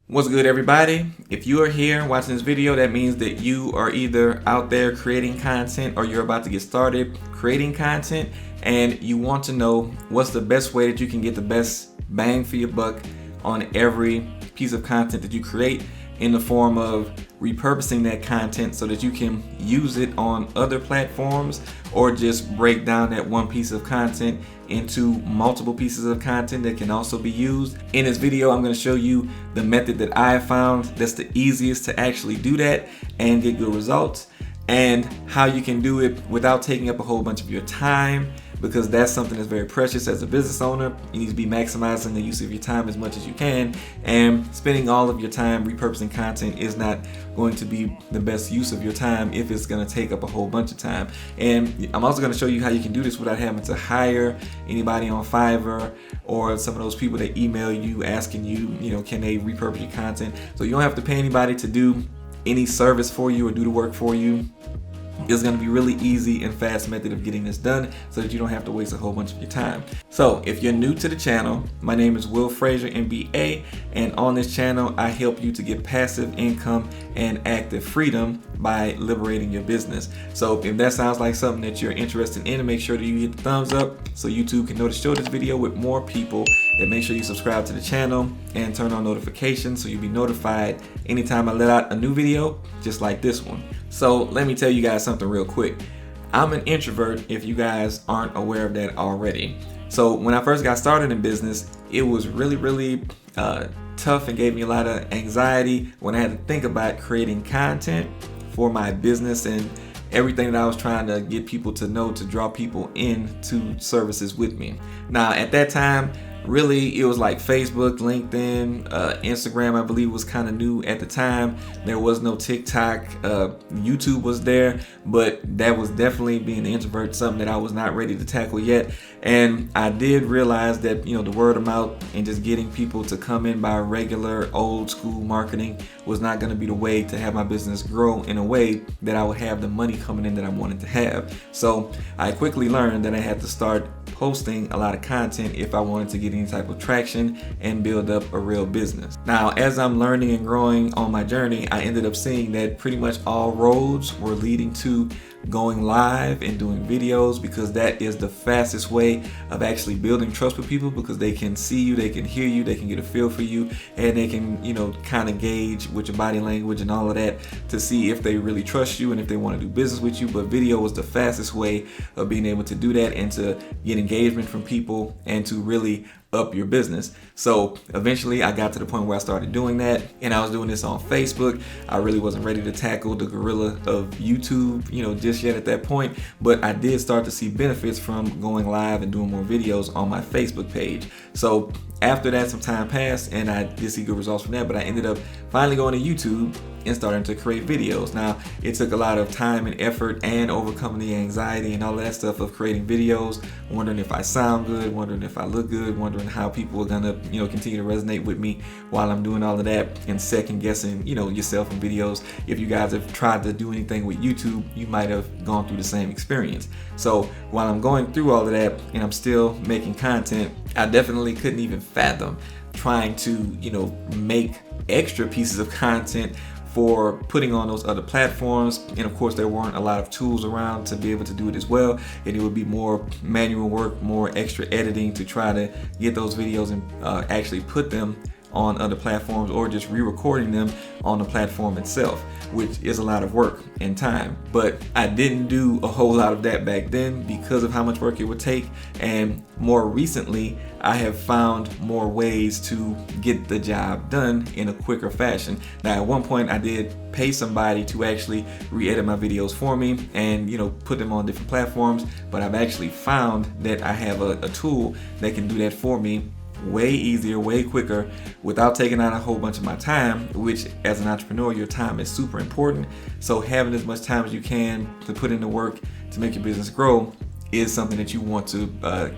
What's good, everybody? If you are here watching this video, that means that you are either out there creating content or you're about to get started creating content and you want to know what's the best way that you can get the best bang for your buck on every piece of content that you create, in the form of repurposing that content so that you can use it on other platforms, or just break down that one piece of content into multiple pieces of content that can also be used. In this video, I'm going to show you the method that I have found that's the easiest to actually do that and get good results, and how you can do it without taking up a whole bunch of your time, because that's something that's very precious as a business owner. You need to be maximizing the use of your time as much as you can, and spending all of your time repurposing content is not going to be the best use of your time if it's going to take up a whole bunch of time. And I'm also going to show you how you can do this without having to hire anybody on Fiverr or some of those people that email you asking you, can they repurpose your content. So you don't have to pay anybody to do any service for you or do the work for you. It's going to be really easy and fast method of getting this done so that you don't have to waste a whole bunch of your time. So if you're new to the channel, my name is Frazier, MBA, and on this channel I help you to get passive income and active freedom by liberating your business. So if that sounds like something that you're interested in, make sure that you hit the thumbs up so YouTube can know to show this video with more people, and make sure you subscribe to the channel and turn on notifications so you'll be notified anytime I let out a new video just like this one. So let me tell you guys something real quick. I'm an introvert, if you guys aren't aware of that already. So when I first got started in business, it was really tough and gave me a lot of anxiety when I had to think about creating content for my business and everything that I was trying to get people to know, to draw people into services with me. Now at that time, really, it was like Facebook, LinkedIn, Instagram, I believe, was kind of new at the time. There was no TikTok. YouTube was there, but that was definitely, being an introvert, something that I was not ready to tackle yet. And I did realize that, the word of mouth and just getting people to come in by regular old school marketing was not going to be the way to have my business grow in a way that I would have the money coming in that I wanted to have. So I quickly learned that I had to start posting a lot of content if I wanted to get any type of traction and build up a real business. Now, as I'm learning and growing on my journey, I ended up seeing that pretty much all roads were leading to going live and doing videos, because that is the fastest way of actually building trust with people, because they can see you, they can hear you, they can get a feel for you, and they can, kind of gauge with your body language and all of that to see if they really trust you and if they want to do business with you. But video was the fastest way of being able to do that and to get engagement from people and to really up your business. So eventually I got to the point where I started doing that, and I was doing this on Facebook. I really wasn't ready to tackle the gorilla of YouTube, just yet at that point, but I did start to see benefits from going live and doing more videos on my Facebook page. So after that, some time passed and I did see good results from that, but I ended up finally going to YouTube and starting to create videos. Now, it took a lot of time and effort and overcoming the anxiety and all that stuff of creating videos, wondering if I sound good, wondering if I look good, wondering how people are gonna, continue to resonate with me while I'm doing all of that, and second guessing, yourself in videos. If you guys have tried to do anything with YouTube, you might have gone through the same experience. So while I'm going through all of that and I'm still making content, I definitely couldn't even fathom trying to, make extra pieces of content for putting on those other platforms. And of course, there weren't a lot of tools around to be able to do it as well, and it would be more manual work, more extra editing to try to get those videos and actually put them on other platforms, or just re-recording them on the platform itself, which is a lot of work and time. But I didn't do a whole lot of that back then because of how much work it would take, and more recently I have found more ways to get the job done in a quicker fashion. Now, at one point I did pay somebody to actually re-edit my videos for me and put them on different platforms, but I've actually found that I have a tool that can do that for me way easier, way quicker, without taking out a whole bunch of my time, which, as an entrepreneur, your time is super important. So having as much time as you can to put in the work to make your business grow is something that you want to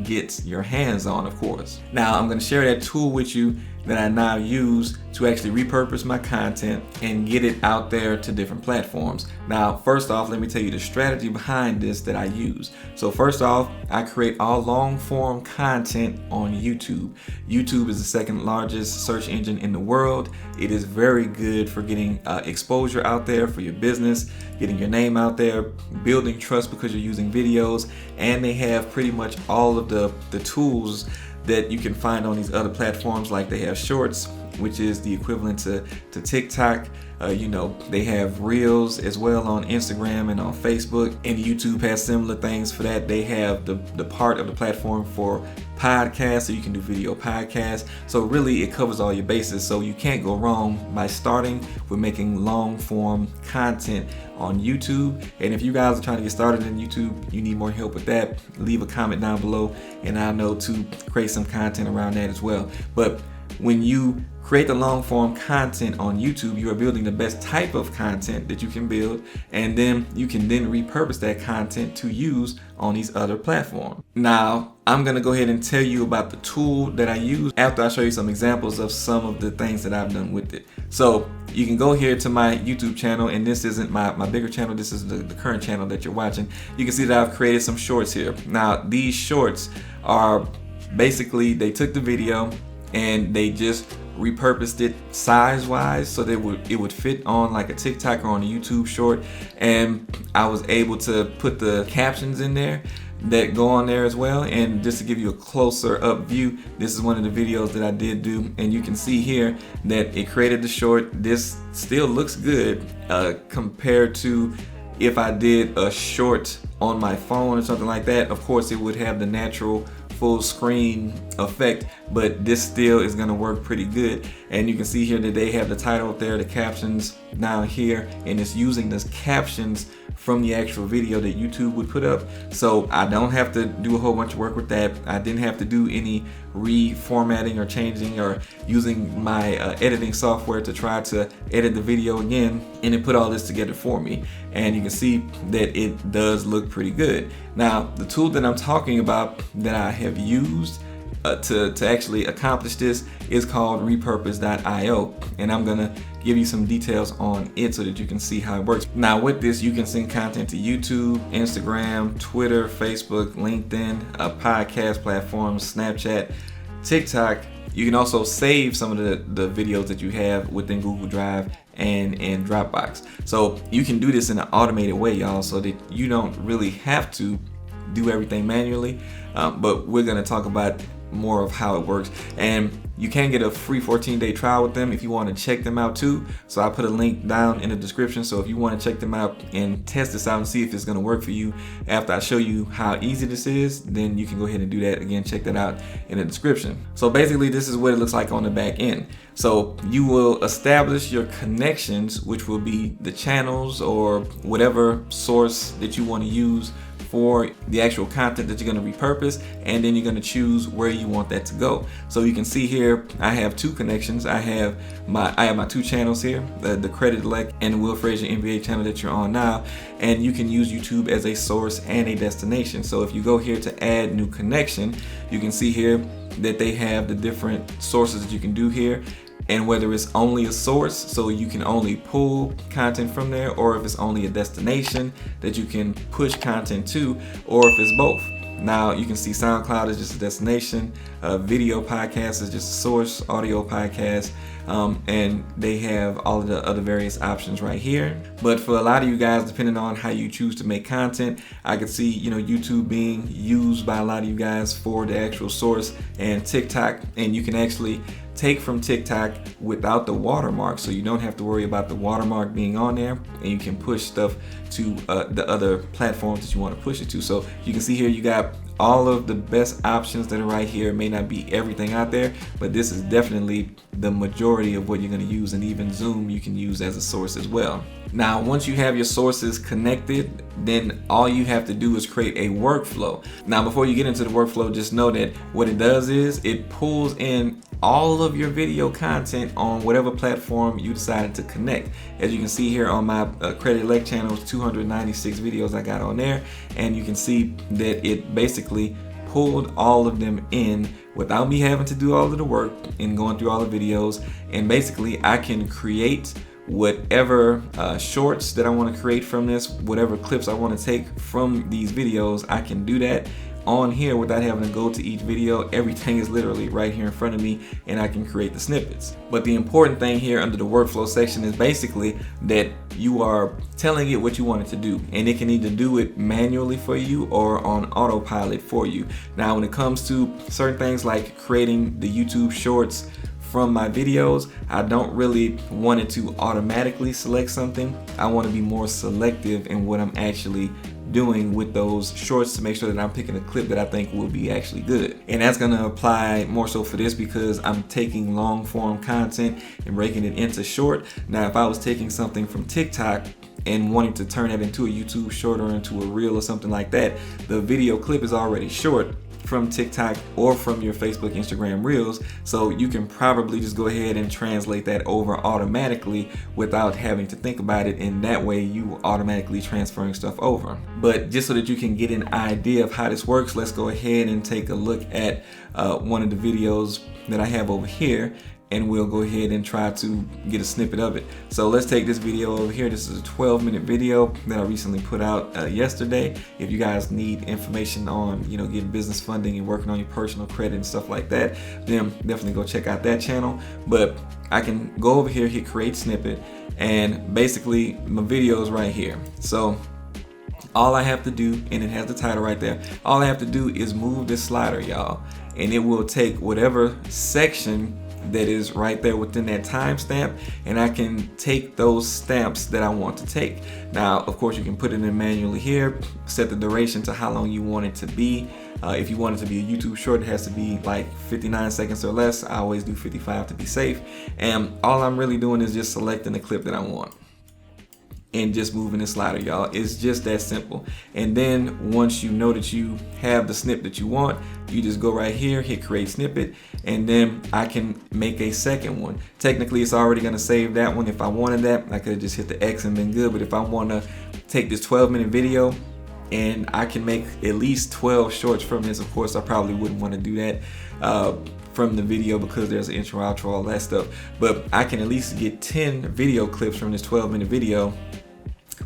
get your hands on, of course. Now, I'm going to share that tool with you that I now use to actually repurpose my content and get it out there to different platforms. Now, first off, let me tell you the strategy behind this that I use. So first off, I create all long form content on YouTube. YouTube is the second largest search engine in the world. It is very good for getting exposure out there for your business, getting your name out there, building trust because you're using videos, and they have pretty much all of the tools that you can find on these other platforms. Like they have Shorts, which is the equivalent to TikTok. They have Reels as well on Instagram and on Facebook, and YouTube has similar things for that. They have the part of the platform for podcasts, so you can do video podcasts. So really it covers all your bases, so you can't go wrong by starting with making long form content on YouTube. And if you guys are trying to get started in YouTube, you need more help with that, leave a comment down below and I'll know to create some content around that as well. But when you create the long form content on YouTube, you are building the best type of content that you can build, and then you can then repurpose that content to use on these other platforms. Now, I'm gonna go ahead and tell you about the tool that I use after I show you some examples of some of the things that I've done with it. So you can go here to my YouTube channel, and this isn't my bigger channel, this is the current channel that you're watching. You can see that I've created some shorts here. Now, these shorts are basically, they took the video and they just repurposed it size wise so that it would fit on like a TikTok or on a YouTube short, and I was able to put the captions in there that go on there as well. And just to give you a closer up view, this is one of the videos that I did do, and you can see here that it created the short. This still looks good compared to if I did a short on my phone or something like that. Of course it would have the natural full screen effect, but this still is going to work pretty good. And you can see here that they have the title up there, the captions down here, and it's using those captions from the actual video that YouTube would put up. So I don't have to do a whole bunch of work with that. I didn't have to do any reformatting or changing or using my editing software to try to edit the video again, and it put all this together for me. And you can see that it does look pretty good. Now, the tool that I'm talking about that I have used to actually accomplish this is called repurpose.io, and I'm gonna give you some details on it so that you can see how it works. Now with this, you can send content to YouTube, Instagram, Twitter, Facebook, LinkedIn, podcast platforms, Snapchat, TikTok. You can also save some of the videos that you have within Google Drive and Dropbox. So you can do this in an automated way, y'all, so that you don't really have to do everything manually. But we're gonna talk about more of how it works, and you can get a free 14-day trial with them if you want to check them out too. So I put a link down in the description, so if you want to check them out and test this out and see if it's going to work for you after I show you how easy this is, then you can go ahead and do that. Again, check that out in the description. So basically this is what it looks like on the back end. So you will establish your connections, which will be the channels or whatever source that you want to use for the actual content that you're going to repurpose, and then you're going to choose where you want that to go. So you can see here I have two connections. I have my two channels here, the Credit Elect and the Will Frazier NBA channel that you're on now, and you can use YouTube as a source and a destination. So if you go here to add new connection, you can see here that they have the different sources that you can do here, and whether it's only a source, so you can only pull content from there, or if it's only a destination that you can push content to, or if it's both. Now you can see SoundCloud is just a destination, video podcast is just a source, audio podcast, and they have all of the other various options right here. But for a lot of you guys, depending on how you choose to make content, I could see YouTube being used by a lot of you guys for the actual source, and TikTok, and you can actually take from TikTok without the watermark, so you don't have to worry about the watermark being on there, and you can push stuff to the other platforms that you want to push it to. So you can see here you got all of the best options that are right here. It may not be everything out there, but this is definitely the majority of what you're going to use, and even Zoom you can use as a source as well. Now once you have your sources connected, then all you have to do is create a workflow. Now before you get into the workflow, just know that what it does is it pulls in all of your video content on whatever platform you decided to connect. As you can see here on my Credit Elect channel, 296 videos I got on there, and you can see that it basically pulled all of them in without me having to do all of the work and going through all the videos. And basically I can create whatever shorts that I want to create from this, whatever clips I want to take from these videos. I can do that on here without having to go to each video. Everything is literally right here in front of me, and I can create the snippets. But the important thing here under the workflow section is basically that you are telling it what you want it to do, and it can either do it manually for you or on autopilot for you. Now when it comes to certain things like creating the YouTube shorts from my videos, I don't really want it to automatically select something. I want to be more selective in what I'm actually doing with those shorts to make sure that I'm picking a clip that I think will be actually good. And that's going to apply more so for this because I'm taking long form content and breaking it into short. Now if I was taking something from TikTok and wanting to turn it into a YouTube short or into a reel or something like that, the video clip is already short from TikTok or from your Facebook, Instagram Reels, so you can probably just go ahead and translate that over automatically without having to think about it, and that way you automatically transferring stuff over. But just so that you can get an idea of how this works, let's go ahead and take a look at one of the videos that I have over here, and we'll go ahead and try to get a snippet of it. So let's take this video over here. This is a 12-minute video that I recently put out yesterday. If you guys need information on, getting business funding and working on your personal credit and stuff like that, then definitely go check out that channel. But I can go over here, hit create snippet, and basically my video is right here. So all I have to do, and it has the title right there, all I have to do is move this slider, y'all, and it will take whatever section that is right there within that timestamp, and I can take those stamps that I want to take. Now of course you can put it in manually here, set the duration to how long you want it to be. If you want it to be a YouTube short, it has to be like 59 seconds or less. I always do 55 to be safe, and all I'm really doing is just selecting the clip that I want and just moving the slider, y'all. It's just that simple. And then once you know that you have the snip that you want, you just go right here, hit create snippet, and then I can make a second one. Technically it's already gonna save that one. If I wanted that, I could have just hit the X and been good. But if I wanna take this 12-minute video and I can make at least 12 shorts from this, of course I probably wouldn't wanna do that from the video because there's an intro, outro, all that stuff. But I can at least get 10 video clips from this 12-minute video,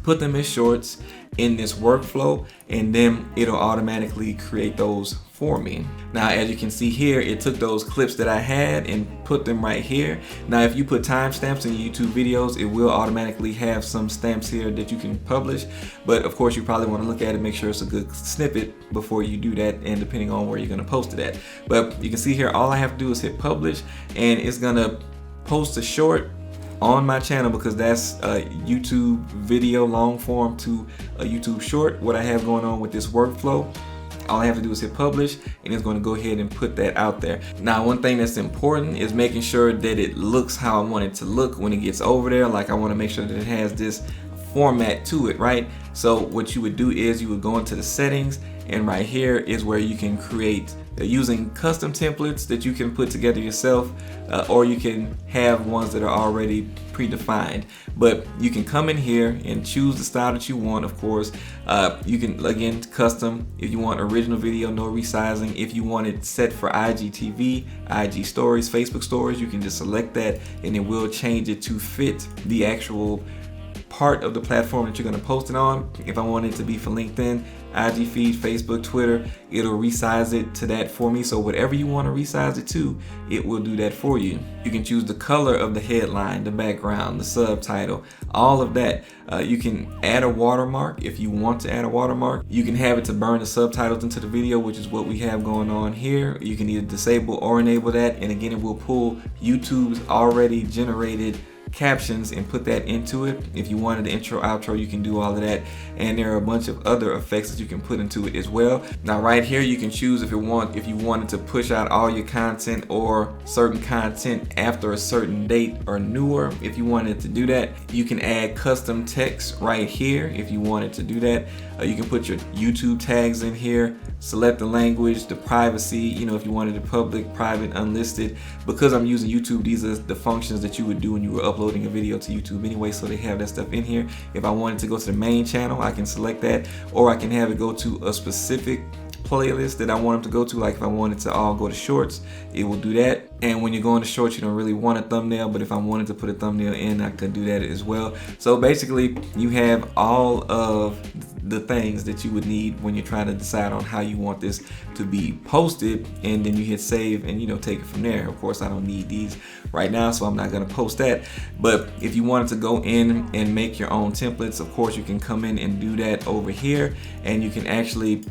put them as shorts in this workflow, and then it'll automatically create those for me. Now as you can see here, it took those clips that I had and put them right here. Now if you put timestamps in YouTube videos, it will automatically have some stamps here that you can publish, but of course you probably want to look at it, make sure it's a good snippet before you do that, and depending on where you're going to post it at. But you can see here, all I have to do is hit publish, and it's going to post a short on my channel because that's a YouTube video long form to a YouTube short. What I have going on with this workflow, all I have to do is hit publish, and it's going to go ahead and put that out there. Now one thing that's important is making sure that it looks how I want it to look when it gets over there. Like I want to make sure that it has this format to it, right? So what you would do is you would go into the settings, and right here is where you can create using custom templates that you can put together yourself, or you can have ones that are already predefined. But you can come in here and choose the style that you want. Of course you can, again, custom if you want original video, no resizing. If you want it set for IGTV, IG stories, Facebook stories, you can just select that and it will change it to fit the actual part of the platform that you're going to post it on. If I want it to be for LinkedIn, IG feed, Facebook, Twitter, it'll resize it to that for me. So whatever you want to resize it to, it will do that for you. You can choose the color of the headline, the background, the subtitle, all of that. You can add a watermark if you want to add a watermark. You can have it to burn the subtitles into the video, which is what we have going on here. You can either disable or enable that, and again, it will pull YouTube's already generated captions and put that into it. If you wanted the intro, outro, you can do all of that, and there are a bunch of other effects that you can put into it as well. Now right here you can choose if you wanted to push out all your content or certain content after a certain date or newer. If you wanted to do that, you can add custom text right here. If you wanted to do that, you can put your YouTube tags in here, select the language, the privacy, if you wanted it public, private, unlisted. Because I'm using YouTube, these are the functions that you would do when you were uploading a video to YouTube anyway, so they have that stuff in here. If I wanted to go to the main channel, I can select that, or I can have it go to a specific playlist that I want them to go to. Like if I wanted to all go to shorts, it will do that. And when you're going to shorts, you don't really want a thumbnail, but if I wanted to put a thumbnail in, I could do that as well. So basically, you have all of the things that you would need when you're trying to decide on how you want this to be posted, and then you hit save and take it from there. Of course, I don't need these right now, so I'm not going to post that. But if you wanted to go in and make your own templates, of course you can come in and do that over here, and you can actually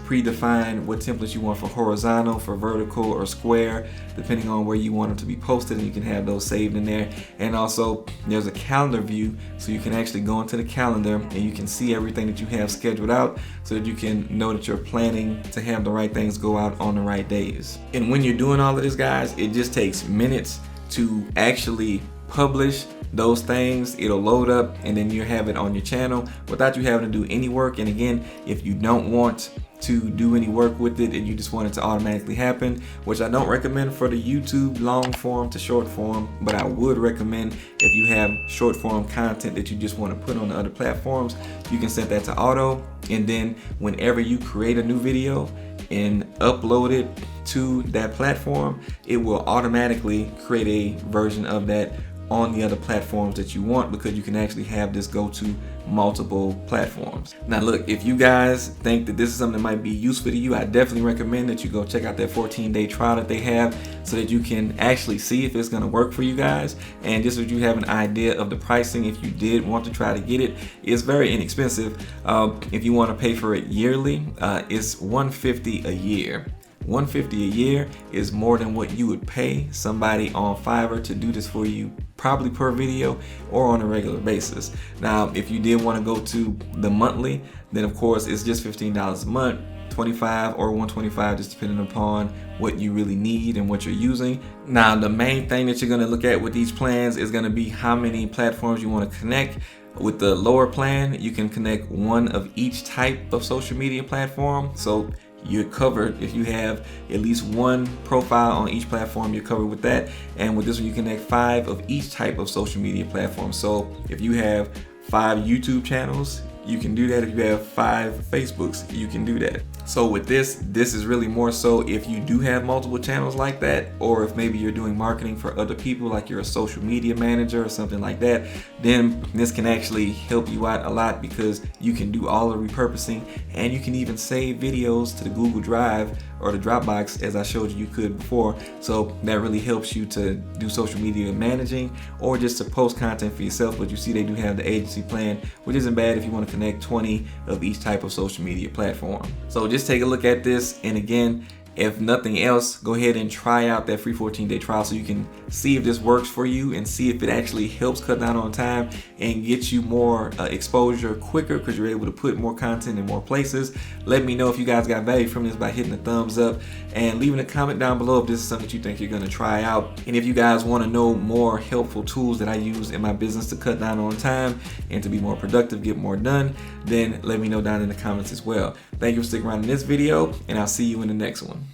predefine what templates you want for horizontal, for vertical, or square, depending on where you want them to be posted, and you can have those saved in there. And also there's a calendar view, so you can actually go into the calendar and you can see everything that you have scheduled out, so that you can know that you're planning to have the right things go out on the right days. And when you're doing all of this, guys, it just takes minutes to actually publish those things. It'll load up and then you have it on your channel without you having to do any work. And again, if you don't want to do any work with it and you just want it to automatically happen, which I don't recommend for the YouTube long form to short form, but I would recommend if you have short form content that you just want to put on the other platforms, you can set that to auto, and then whenever you create a new video and upload it to that platform, it will automatically create a version of that on the other platforms that you want, because you can actually have this go to multiple platforms. Now look, if you guys think that this is something that might be useful to you, I definitely recommend that you go check out that 14-day trial that they have, so that you can actually see if it's going to work for you guys, and just so you have an idea of the pricing if you did want to try to get it. It's very inexpensive. If you want to pay for it yearly, it's $150 a year. $150 a year is more than what you would pay somebody on Fiverr to do this for you, probably per video or on a regular basis. Now, if you did want to go to the monthly, then of course it's just $15 a month, $25 or $125, just depending upon what you really need and what you're using. Now, the main thing that you're going to look at with these plans is going to be how many platforms you want to connect. With the lower plan, you can connect one of each type of social media platform. So you're covered. If you have at least one profile on each platform, you're covered with that. And with this one, you connect 5 of each type of social media platform. So if you have 5 YouTube channels, you can do that. If you have 5 Facebooks, you can do that. So with this is really more so if you do have multiple channels like that, or if maybe you're doing marketing for other people, like you're a social media manager or something like that, then this can actually help you out a lot, because you can do all the repurposing, and you can even save videos to the Google Drive or the Dropbox, as I showed you could before. So that really helps you to do social media managing, or just to post content for yourself. But you see, they do have the agency plan, which isn't bad if you want to connect 20 of each type of social media platform. So just take a look at this, and again, if nothing else, go ahead and try out that free 14-day trial so you can see if this works for you, and see if it actually helps cut down on time and get you more exposure quicker, because you're able to put more content in more places. Let me know if you guys got value from this by hitting the thumbs up and leaving a comment down below if this is something that you think you're going to try out. And if you guys want to know more helpful tools that I use in my business to cut down on time and to be more productive, get more done, then let me know down in the comments as well. Thank you for sticking around in this video, and I'll see you in the next one.